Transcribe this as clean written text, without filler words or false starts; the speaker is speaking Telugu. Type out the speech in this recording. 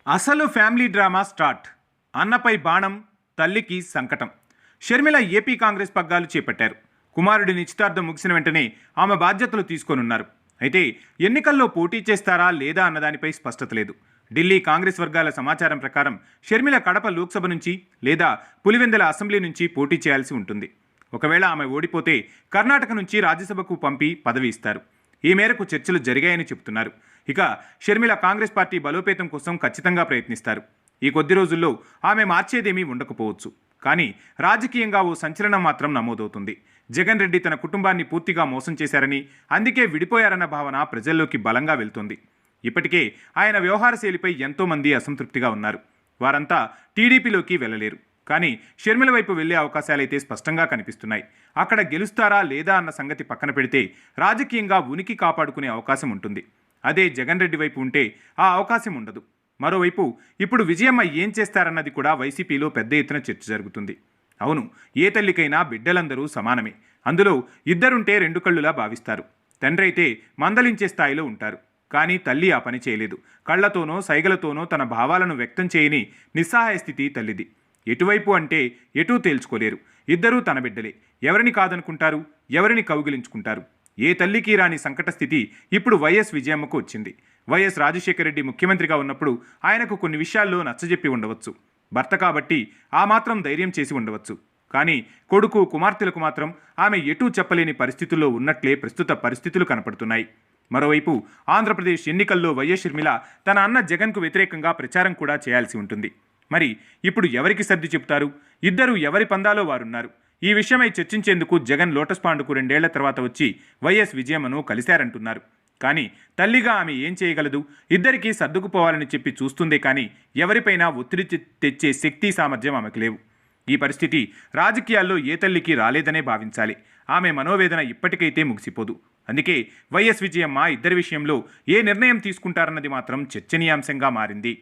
అసలు ఫ్యామిలీ డ్రామా స్టార్ట్. అన్నపై బాణం, తల్లికి సంకటం. షర్మిల ఏపీ కాంగ్రెస్ పగ్గాలు చేపట్టారు. కుమారుడి నిశ్చితార్థం ముగిసిన వెంటనే ఆమె బాధ్యతలు తీసుకోనున్నారు. అయితే ఎన్నికల్లో పోటీ చేస్తారా లేదా అన్నదానిపై స్పష్టత లేదు. ఢిల్లీ కాంగ్రెస్ వర్గాల సమాచారం ప్రకారం షర్మిల కడప లోక్సభ నుంచి లేదా పులివెందుల అసెంబ్లీ నుంచి పోటీ చేయాల్సి ఉంటుంది. ఒకవేళ ఆమె ఓడిపోతే కర్ణాటక నుంచి రాజ్యసభకు పంపి పదవి ఇస్తారు. ఈ మేరకు చర్చలు జరిగాయని చెబుతున్నారు. ఇక షర్మిల కాంగ్రెస్ పార్టీ బలోపేతం కోసం ఖచ్చితంగా ప్రయత్నిస్తారు. ఈ కొద్ది రోజుల్లో ఆమె మార్చేదేమీ ఉండకపోవచ్చు. కానీ రాజకీయంగా ఓ సంచలనం మాత్రం నమోదవుతుంది. జగన్ రెడ్డి తన కుటుంబాన్ని పూర్తిగా మోసం చేశారని, అందుకే విడిపోయారన్న భావన ప్రజల్లోకి బలంగా వెళ్తోంది. ఇప్పటికే ఆయన వ్యవహార శైలిపై ఎంతోమంది అసంతృప్తిగా ఉన్నారు. వారంతా టీడీపీలోకి వెళ్ళలేరు. కానీ షర్మిల వైపు వెళ్లే అవకాశాలైతే స్పష్టంగా కనిపిస్తున్నాయి. అక్కడ గెలుస్తారా లేదా అన్న సంగతి పక్కన పెడితే రాజకీయంగా ఉనికి కాపాడుకునే అవకాశం ఉంటుంది. అదే జగన్ రెడ్డి వైపు ఉంటే ఆ అవకాశం ఉండదు. మరోవైపు ఇప్పుడు విజయమ్మ ఏం చేస్తారన్నది కూడా వైసీపీలో పెద్ద ఎత్తున చర్చ జరుగుతుంది. అవును, ఏ తల్లికైనా బిడ్డలందరూ సమానమే. అందులో ఇద్దరుంటే రెండు కళ్ళులా భావిస్తారు. తండ్రి అయితే మందలించే స్థాయిలో ఉంటారు. కానీ తల్లి ఆ పని చేయలేదు. కళ్లతోనో సైగలతోనో తన భావాలను వ్యక్తం చేయని నిస్సహాయ స్థితి తల్లిది. ఎటువైపు అంటే ఎటూ తేల్చుకోలేరు. ఇద్దరూ తన బిడ్డలే. ఎవరిని కాదనుకుంటారు, ఎవరిని కౌగిలించుకుంటారు? ఏ తల్లికి రాని సంకట స్థితి ఇప్పుడు వైఎస్ విజయమ్మకు వచ్చింది. వైఎస్ రాజశేఖర రెడ్డి ముఖ్యమంత్రిగా ఉన్నప్పుడు ఆయనకు కొన్ని విషయాల్లో నచ్చజెప్పి ఉండవచ్చు. భర్త కాబట్టి ఆ మాత్రం ధైర్యం చేసి ఉండవచ్చు. కానీ కొడుకు కుమార్తెలకు మాత్రం ఆమె ఎటూ చెప్పలేని పరిస్థితుల్లో ఉన్నట్లే ప్రస్తుత పరిస్థితులు కనపడుతున్నాయి. మరోవైపు ఆంధ్రప్రదేశ్ ఎన్నికల్లో వైఎస్ షర్మిల తన అన్న జగన్కు వ్యతిరేకంగా ప్రచారం కూడా చేయాల్సి ఉంటుంది. మరి ఇప్పుడు ఎవరికి సర్ది చెబుతారు? ఇద్దరు ఎవరి పందాలో వారున్నారు. ఈ విషయమై చర్చించేందుకు జగన్ లోటస్ పాండ్కు 2 ఏళ్ల తర్వాత వచ్చి వైఎస్ విజయమ్మను కలిశారంటున్నారు. కానీ తల్లిగా ఆమె ఏం చేయగలదు? ఇద్దరికీ సర్దుకుపోవాలని చెప్పి చూస్తుందే కానీ ఎవరిపైనా ఒత్తిడి తెచ్చే శక్తి సామర్థ్యం ఆమెకు లేవు. ఈ పరిస్థితి రాజకీయాల్లో ఏ తల్లికి రాలేదనే భావించాలి. ఆమె మనోవేదన ఇప్పటికైతే ముగిసిపోదు. అందుకే వైఎస్ విజయమ్మ ఇద్దరి విషయంలో ఏ నిర్ణయం తీసుకుంటారన్నది మాత్రం చర్చనీయాంశంగా మారింది.